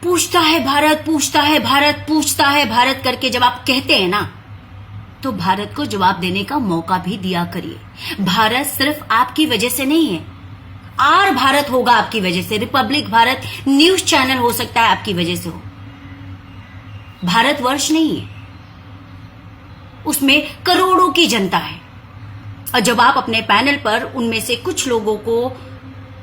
पूछता है भारत, पूछता है भारत, पूछता है भारत करके जब आप कहते हैं ना, तो भारत को जवाब देने का मौका भी दिया करिए। भारत सिर्फ आपकी वजह से नहीं है, आर भारत होगा आपकी वजह से, रिपब्लिक भारत न्यूज चैनल हो सकता है आपकी वजह से हो। भारतवर्ष नहीं है, उसमें करोड़ों की जनता है। और जब आप अपने पैनल पर उनमें से कुछ लोगों को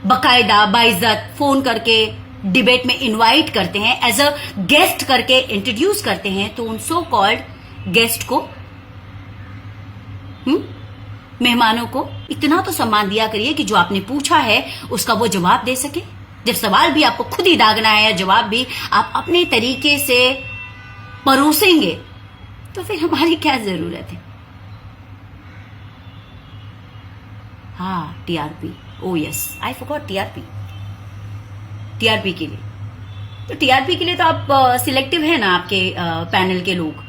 बकायदा बाइज्जत फोन करके डिबेट में इनवाइट करते हैं, एज अ गेस्ट करके इंट्रोड्यूस करते हैं, तो उन सो कॉल्ड गेस्ट को, मेहमानों को इतना तो सम्मान दिया करिए कि जो आपने पूछा है उसका वो जवाब दे सके। जब सवाल भी आपको खुद ही दागना है या जवाब भी आप अपने तरीके से परोसेंगे, तो फिर हमारी क्या जरूरत है। हाँ, TRP, O yes, I forgot TRP. TRP के लिए तो टीआरपी के लिए तो आप सिलेक्टिव है ना, आपके पैनल के लोग,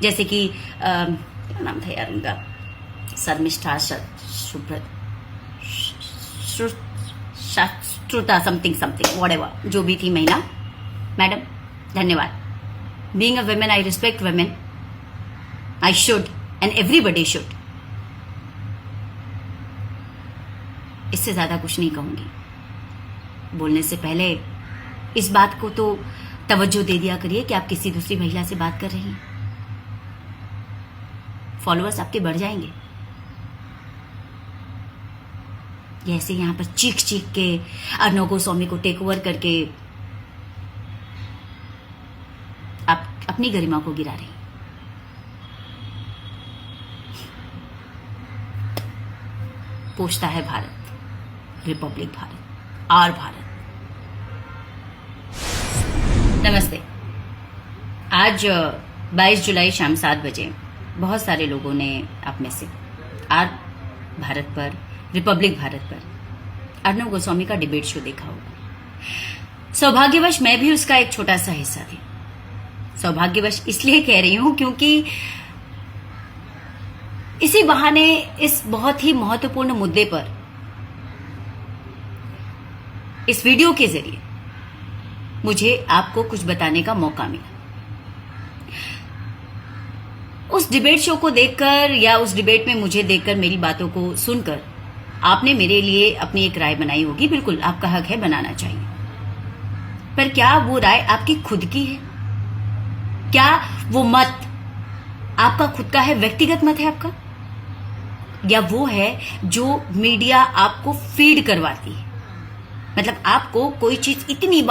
जैसे कि क्या नाम था यार उनका, Sharmishtha, Subrata, Shruta, something something whatever, जो भी थी महिला मैडम, धन्यवाद। Being a women I respect women, I should and everybody should. इससे ज्यादा कुछ नहीं कहूंगी। बोलने से पहले इस बात को तो तवज्जो दे दिया करिए कि आप किसी दूसरी महिला से बात कर रही हैं, फॉलोअर्स आपके बढ़ जाएंगे। जैसे यहां पर चीख चीख के अर्णव गोस्वामी को टेक ओवर करके आप अपनी गरिमा को गिरा रही। पूछता है भारत, रिपब्लिक भारत, आर भारत। नमस्ते। आज 22 जुलाई शाम 7 बजे बहुत सारे लोगों ने आप में से आर भारत पर, रिपब्लिक भारत पर अर्णव गोस्वामी का डिबेट शो देखा होगा। सौभाग्यवश मैं भी उसका एक छोटा सा हिस्सा थी। सौभाग्यवश इसलिए कह रही हूं क्योंकि इसी बहाने इस बहुत ही महत्वपूर्ण मुद्दे पर इस वीडियो के जरिए मुझे आपको कुछ बताने का मौका मिला। उस डिबेट शो को देखकर या उस डिबेट में मुझे देखकर, मेरी बातों को सुनकर आपने मेरे लिए अपनी एक राय बनाई होगी। बिल्कुल आपका हक है, बनाना चाहिए। पर क्या वो राय आपकी खुद की है? क्या वो मत आपका खुद का है, व्यक्तिगत मत है आपका? या वो है जो मीडिया आपको फीड करवाती है? मतलब आपको कोई चीज इतनी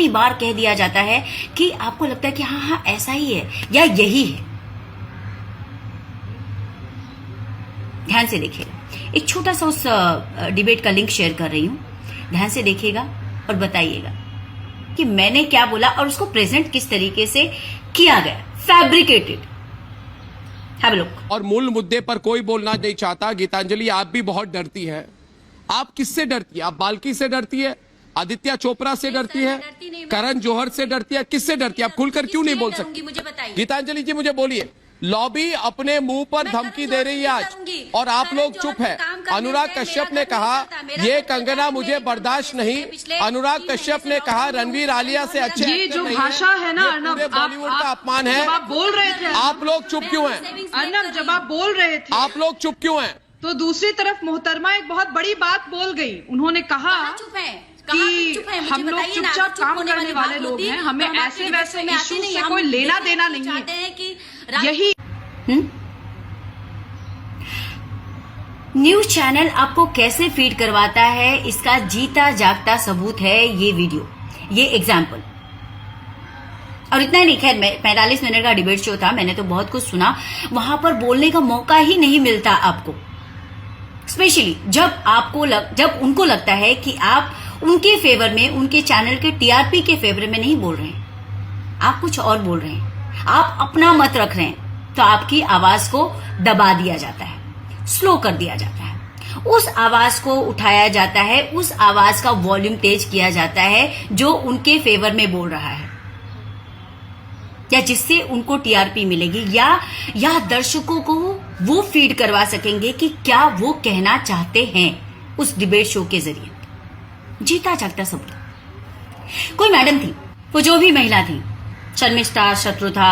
बार कह दिया जाता है कि आपको लगता है कि हाँ हाँ ऐसा ही है या यही है। ध्यान से देखिएगा, एक छोटा सा उस डिबेट का लिंक शेयर कर रही हूं, ध्यान से देखिएगा और बताइएगा कि मैंने क्या बोला और उसको प्रेजेंट किस तरीके से किया गया, फैब्रिकेटेड। Have a look. और मूल मुद्दे पर कोई बोलना नहीं चाहता। गीतांजलि, आप भी बहुत डरती है। आप किससे डरती है? आप बाल्की से डरती है, आदित्य चोपड़ा से डरती है, करण जौहर से डरती है, किससे डरती है? आप खुलकर क्यों नहीं बोल सकती? मुझे बताइए। गीतांजलि जी मुझे बोलिए। लॉबी अपने मुंह पर धमकी दे रही है आज और आप लोग चुप है। अनुराग कश्यप ने कहा ये कंगना मुझे बर्दाश्त नहीं। अनुराग कश्यप ने कहा रणवीर आलिया से अच्छे ये जो भाषा है ना अर्णव, बॉलीवुड का अपमान है। जब आप बोल रहे थे, आप लोग चुप क्यों हैं? अर्णव जब आप बोल रहे थे, आप लोग चुप क्यों हैं? तो दूसरी तरफ मोहतरमा एक बहुत बड़ी बात बोल गई। उन्होंने कहा कि हम लोग चुपचाप काम करने वाले लोग हैं, हमें ऐसे वैसे इश्यूज से कोई लेना देना नहीं है। यही न्यूज चैनल आपको कैसे फीड करवाता है, इसका जीता जागता सबूत है ये वीडियो, ये एग्जाम्पल। और इतना ही नहीं, खैर 45 मिनट का डिबेट शो था, मैंने तो बहुत कुछ सुना। वहां पर बोलने का मौका ही नहीं मिलता आपको, स्पेशली जब उनको लगता है कि आप उनके फेवर में, उनके चैनल के टीआरपी के फेवर में नहीं बोल रहे हैं, आप कुछ और बोल रहे हैं, आप अपना मत रख रहे हैं, तो आपकी आवाज को दबा दिया जाता है, स्लो कर दिया जाता है, उस आवाज को उठाया जाता है, उस आवाज का वॉल्यूम तेज किया जाता है जो उनके फेवर में बोल रहा है या जिससे उनको टीआरपी मिलेगी, या दर्शकों को वो फीड करवा सकेंगे कि क्या वो कहना चाहते हैं उस डिबेट शो के जरिए। जीता जागता सबूत। कोई मैडम थी, वो जो भी महिला थी, शर्मिष्ठा, शत्रुता,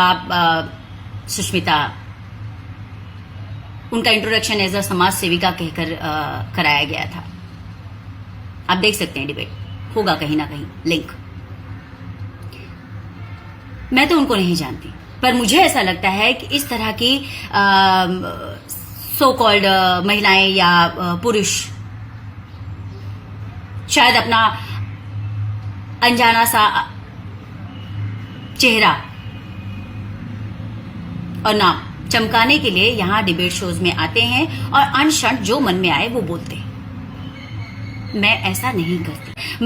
सुष्मिता, उनका इंट्रोडक्शन एज अ समाज सेविका कहकर कराया गया था। आप देख सकते हैं, डिबेट होगा कहीं ना कहीं लिंक। मैं तो उनको नहीं जानती, पर मुझे ऐसा लगता है कि इस तरह की सो कॉल्ड महिलाएं या पुरुष शायद अपना अनजाना सा चेहरा और नाम चमकाने के लिए यहां डिबेट शोज में आते हैं और अनशन जो मन में आए वो बोलते हैं। मैं ऐसा नहीं करती।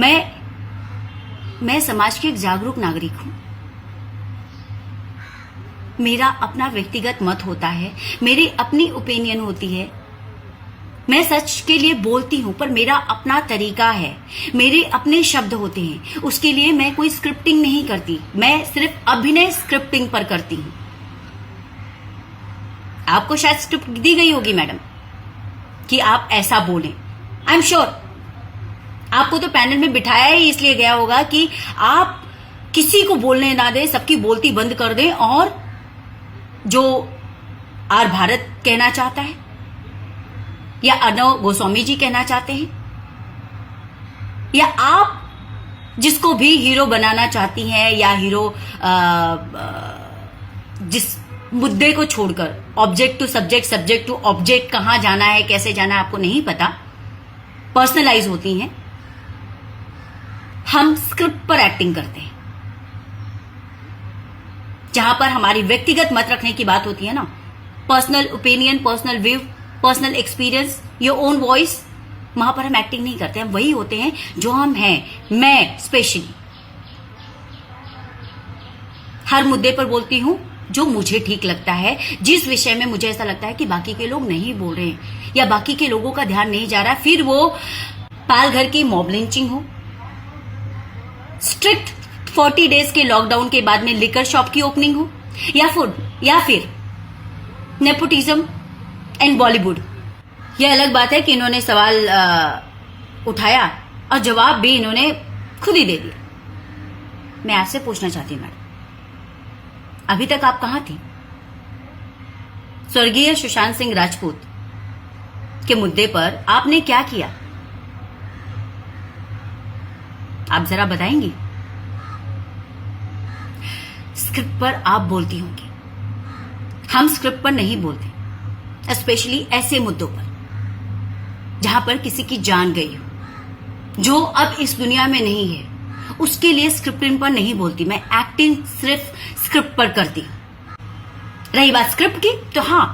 मैं समाज की एक जागरूक नागरिक हूं। मेरा अपना व्यक्तिगत मत होता है, मेरी अपनी ओपिनियन होती है। मैं सच के लिए बोलती हूं, पर मेरा अपना तरीका है, मेरे अपने शब्द होते हैं। उसके लिए मैं कोई स्क्रिप्टिंग नहीं करती, मैं सिर्फ अभिनय स्क्रिप्टिंग पर करती हूं। आपको शायद स्क्रिप्ट दी गई होगी मैडम कि आप ऐसा बोलें। आई एम श्योर आपको तो पैनल में बिठाया ही इसलिए गया होगा कि आप किसी को बोलने ना दें, सबकी बोलती बंद कर दें और जो आर भारत कहना चाहता है या अर्णव गोस्वामी जी कहना चाहते हैं या आप जिसको भी हीरो बनाना चाहती हैं या हीरो जिस मुद्दे को छोड़कर object to subject, subject to object, कहां जाना है, कैसे जाना है आपको नहीं पता, पर्सनलाइज होती हैं। हम स्क्रिप्ट पर एक्टिंग करते हैं। जहां पर हमारी व्यक्तिगत मत रखने की बात होती है ना, personal opinion, personal view, personal experience, your own voice, वहां पर हम एक्टिंग नहीं करते। हम वही होते हैं जो हम हैं। मैं स्पेशली हर मुद्दे पर बोलती हूं जो मुझे ठीक लगता है, जिस विषय में मुझे ऐसा लगता है कि बाकी के लोग नहीं बोल रहे हैं या बाकी के लोगों का ध्यान नहीं जा रहा। फिर वो पालघर की मॉब लिंचिंग हो, स्ट्रिक्ट 40 डेज के लॉकडाउन के बाद में लिकर शॉप की ओपनिंग हो, या फिर नेपोटिज्म एंड बॉलीवुड। यह अलग बात है कि इन्होंने सवाल उठाया और जवाब भी इन्होंने खुद ही दे दिया। मैं आपसे पूछना चाहती हूं मैडम, अभी तक आप कहां थी? स्वर्गीय सुशांत सिंह राजपूत के मुद्दे पर आपने क्या किया? आप जरा बताएंगी? स्क्रिप्ट पर आप बोलती होंगी, हम स्क्रिप्ट पर नहीं बोलते, स्पेशली ऐसे मुद्दों पर जहां पर किसी की जान गई हो, जो अब इस दुनिया में नहीं है। उसके लिए स्क्रिप्टिंग पर नहीं बोलती, मैं एक्टिंग सिर्फ स्क्रिप्ट पर करती हूं। रही बात स्क्रिप्ट की, तो हां,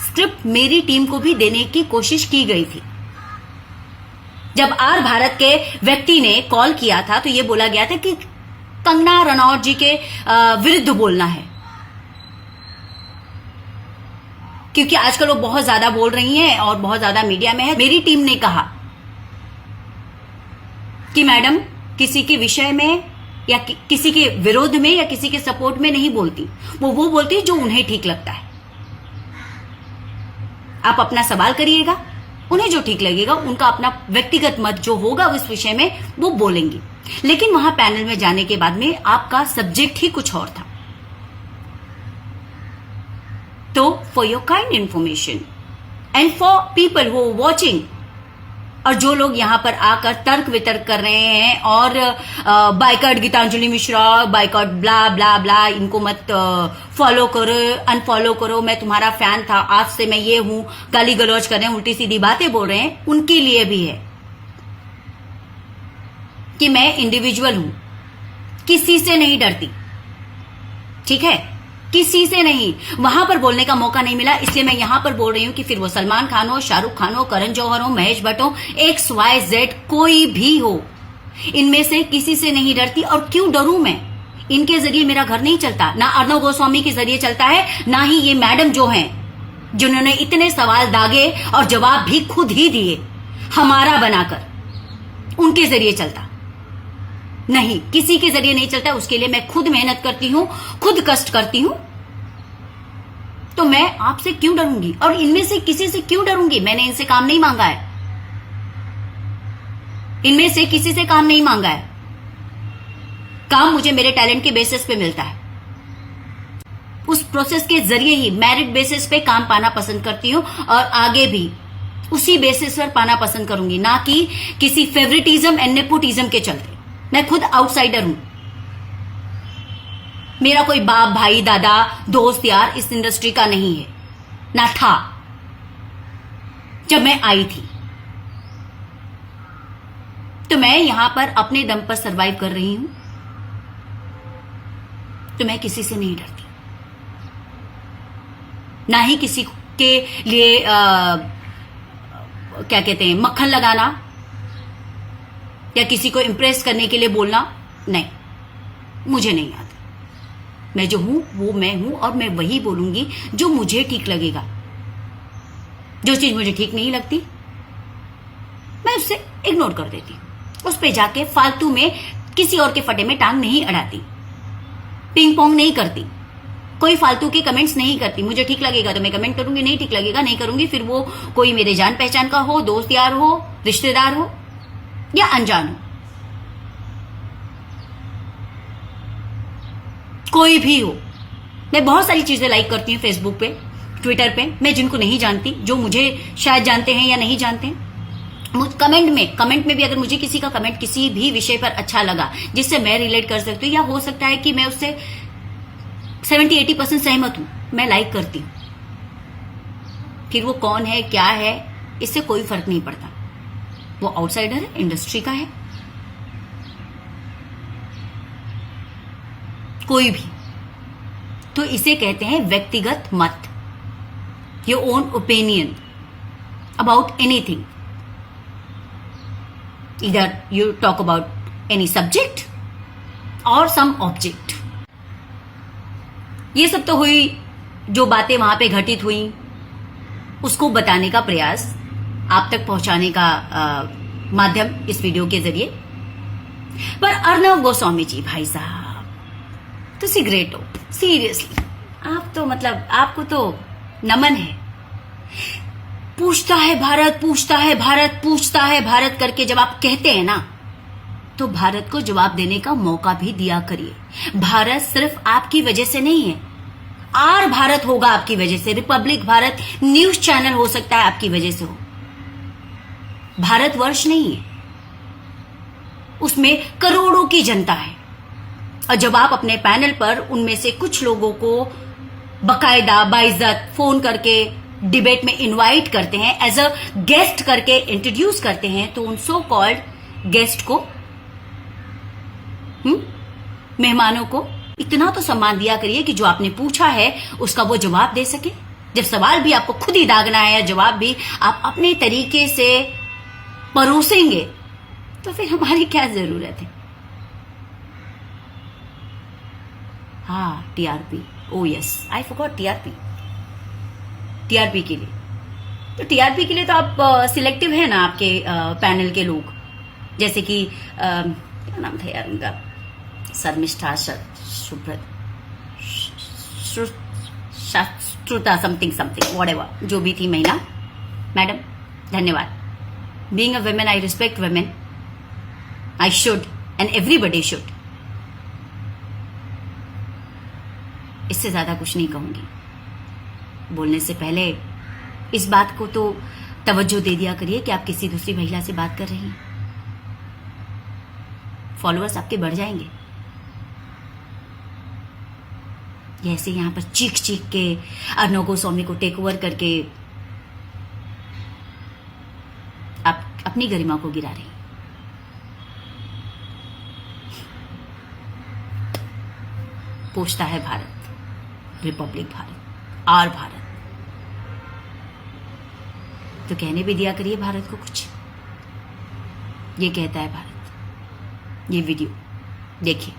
स्क्रिप्ट मेरी टीम को भी देने की कोशिश की गई थी। जब आर भारत के व्यक्ति ने कॉल किया था तो यह बोला गया था कि कंगना रनौत जी के विरुद्ध बोलना है, क्योंकि आजकल वो बहुत ज्यादा बोल रही हैं और बहुत ज्यादा मीडिया में है। मेरी टीम ने कहा कि मैडम किसी के विषय में या किसी के विरोध में या किसी के सपोर्ट में नहीं बोलती, वो बोलती जो उन्हें ठीक लगता है। आप अपना सवाल करिएगा, उन्हें जो ठीक लगेगा, उनका अपना व्यक्तिगत मत जो होगा उस विषय में वो बोलेंगी। लेकिन वहां पैनल में जाने के बाद में आपका सब्जेक्ट ही कुछ और था। तो for your kind information and for people who watching, और जो लोग यहां पर आकर तर्क वितर्क कर रहे हैं और बाइकआउट गीतांजलि मिश्रा, बाइकआउट ब्ला ब्ला ब्ला, इनको मत फॉलो करो, अनफॉलो करो, मैं तुम्हारा फैन था, आज से मैं ये हूं, गाली गलौज कर रहे हैं, उल्टी सीधी बातें बोल रहे हैं, उनके लिए भी है कि मैं इंडिविजुअल हूं, किसी से नहीं डरती, ठीक है, किसी से नहीं। वहां पर बोलने का मौका नहीं मिला, इसलिए मैं यहां पर बोल रही हूं कि फिर वो सलमान खान हो, शाहरुख खान हो, करण जौहर हो, महेश भट्ट हो, XYZ कोई भी हो, इनमें से किसी से नहीं डरती। और क्यों डरूं मैं? इनके जरिए मेरा घर नहीं चलता, ना अर्णव गोस्वामी के जरिए चलता है, ना ही ये मैडम जो हैं जिन्होंने इतने सवाल दागे और जवाब भी खुद ही दिए हमारा बनाकर, उनके जरिए चलता नहीं, किसी के जरिए नहीं चलता। उसके लिए मैं खुद मेहनत करती हूं, खुद कष्ट करती हूं, तो मैं आपसे क्यों डरूंगी और इनमें से किसी से क्यों डरूंगी? मैंने इनसे काम नहीं मांगा है, इनमें से किसी से काम नहीं मांगा है। काम मुझे मेरे टैलेंट के बेसिस पे मिलता है, उस प्रोसेस के जरिए ही मेरिट बेसिस पे काम पाना पसंद करती हूं और आगे भी उसी बेसिस पर पाना पसंद करूंगी, ना कि किसी फेवरेटिज्म एंड नेपोटिज्म के चलते। मैं खुद आउटसाइडर हूं, मेरा कोई बाप भाई दादा दोस्त यार इस इंडस्ट्री का नहीं है, ना था जब मैं आई थी। तो मैं यहां पर अपने दम पर सरवाइव कर रही हूं, तो मैं किसी से नहीं डरती, ना ही किसी के लिए क्या कहते हैं मक्खन लगाना या किसी को इंप्रेस करने के लिए बोलना, नहीं, मुझे नहीं आता। मैं जो हूं वो मैं हूं और मैं वही बोलूंगी जो मुझे ठीक लगेगा। जो चीज मुझे ठीक नहीं लगती मैं उससे इग्नोर कर देती हूं, उस पे जाके फालतू में किसी और के फटे में टांग नहीं अड़ाती, पिंग पोंग नहीं करती, कोई फालतू के कमेंट्स नहीं करती। मुझे ठीक लगेगा तो मैं कमेंट करूंगी, नहीं ठीक लगेगा नहीं करूंगी। फिर वो कोई मेरे जान पहचान का हो, दोस्त यार हो, रिश्तेदार हो या अनजान हो, कोई भी हो। मैं बहुत सारी चीजें लाइक करती हूँ फेसबुक पे, ट्विटर पे, मैं जिनको नहीं जानती, जो मुझे शायद जानते हैं या नहीं जानते हैं। कमेंट में भी अगर मुझे किसी का कमेंट किसी भी विषय पर अच्छा लगा जिससे मैं रिलेट कर सकती हूँ, या हो सकता है कि मैं उससे 70-80% सहमत हूं, मैं लाइक करती हूं। फिर वो कौन है क्या है इससे कोई फर्क नहीं पड़ता, वो आउटसाइडर है, इंडस्ट्री का है, कोई भी। तो इसे कहते हैं व्यक्तिगत मत, your own opinion about anything. Either you talk about any subject or some object. ये सब तो हुई जो बातें वहां पे घटित हुई, उसको बताने का प्रयास, आप तक पहुंचाने का माध्यम इस वीडियो के जरिए। पर अर्नव गोस्वामी जी भाई साहब तुसी ग्रेट हो, सीरियसली आप तो मतलब आपको तो नमन है। पूछता है भारत, पूछता है भारत, पूछता है भारत करके जब आप कहते हैं ना, तो भारत को जवाब देने का मौका भी दिया करिए। भारत सिर्फ आपकी वजह से नहीं है, आर भारत होगा आपकी वजह से, रिपब्लिक भारत न्यूज चैनल हो सकता है आपकी वजह से हो। भारतवर्ष नहीं है, उसमें करोड़ों की जनता है। और जब आप अपने पैनल पर उनमें से कुछ लोगों को बकायदा बाइज्जत फोन करके डिबेट में इनवाइट करते हैं, एज अ गेस्ट करके इंट्रोड्यूस करते हैं, तो उन सो कॉल्ड गेस्ट को, मेहमानों को इतना तो सम्मान दिया करिए कि जो आपने पूछा है उसका वो जवाब दे सके। जब सवाल भी आपको खुद ही दागना है या जवाब भी आप अपने तरीके से परोसेंगे, तो फिर हमारी क्या जरूरत है। हाँ, TRP, O yes, I forgot TRP. TRP के लिए तो टीआरपी के लिए तो आप सिलेक्टिव है ना, आपके पैनल के लोग, जैसे कि क्या नाम था यार उनका, शर्मिष्ठा, सुब्रत, श्रुता, समथिंग व्हाटएवर, जो भी थी महिला, मैडम धन्यवाद। Being a women I respect women, I should and everybody should. इससे ज्यादा कुछ नहीं कहूंगी। बोलने से पहले इस बात को तो तवज्जो दे दिया करिए कि आप किसी दूसरी महिला से बात कर रही हैं, फॉलोअर्स आपके बढ़ जाएंगे। ऐसे यहां पर चीख चीख के अर्नव गोस्वामी को टेक ओवर करके आप अपनी गरिमा को गिरा रही हैं। पूछता है भारत, रिपब्लिक भारत, आर भारत, तो कहने भी दिया करिए भारत को कुछ। ये कहता है भारत, ये वीडियो देखिए,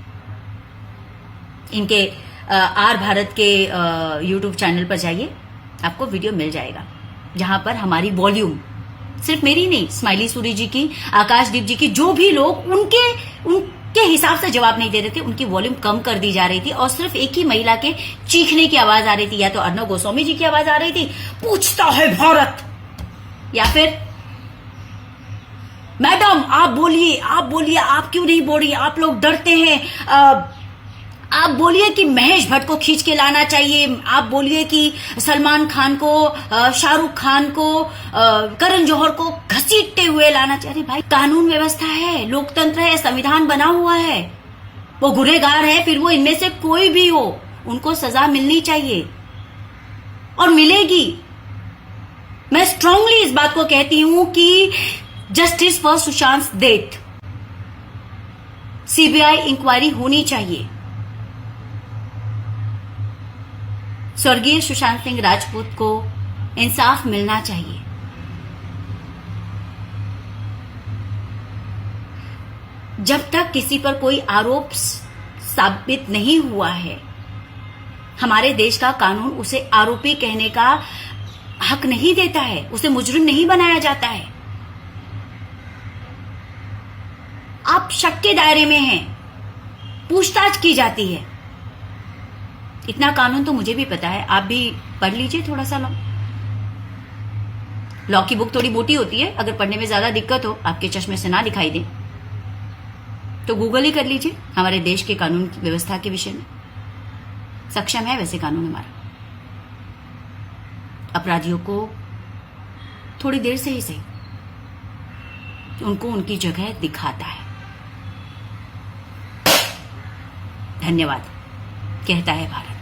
इनके आर भारत के यूट्यूब चैनल पर जाइए, आपको वीडियो मिल जाएगा जहां पर हमारी वॉल्यूम, सिर्फ मेरी नहीं, स्माइली सूरी जी की, आकाशदीप जी की, जो भी लोग उनके हिसाब से जवाब नहीं दे रहे थे, उनकी वॉल्यूम कम कर दी जा रही थी और सिर्फ एक ही महिला के चीखने की आवाज आ रही थी, या तो अर्नव गोस्वामी जी की आवाज आ रही थी, पूछता है भारत, या फिर मैडम आप बोलिए, आप क्यों नहीं बोल रही, आप लोग डरते हैं, आप बोलिए कि महेश भट्ट को खींच के लाना चाहिए, आप बोलिए कि सलमान खान को, शाहरुख खान को, करण जौहर को घसीटते हुए लाना चाहिए। भाई कानून व्यवस्था है, लोकतंत्र है, संविधान बना हुआ है, वो गुनहगार है, फिर वो इनमें से कोई भी हो, उनको सजा मिलनी चाहिए और मिलेगी। मैं स्ट्रांगली इस बात को कहती हूं कि justice for Sushant death, CBI inquiry होनी चाहिए, स्वर्गीय सुशांत सिंह राजपूत को इंसाफ मिलना चाहिए। जब तक किसी पर कोई आरोप साबित नहीं हुआ है, हमारे देश का कानून उसे आरोपी कहने का हक नहीं देता है, उसे मुजरिम नहीं बनाया जाता है। आप शक के दायरे में हैं, पूछताछ की जाती है। इतना कानून तो मुझे भी पता है, आप भी पढ़ लीजिए थोड़ा सा लॉ की बुक थोड़ी मोटी होती है, अगर पढ़ने में ज्यादा दिक्कत हो, आपके चश्मे से ना दिखाई दे तो गूगल ही कर लीजिए हमारे देश के कानून की व्यवस्था के विषय में। सक्षम है वैसे कानून हमारा, अपराधियों को थोड़ी देर से ही सही उनको उनकी जगह दिखाता है। धन्यवाद कहता है भारत।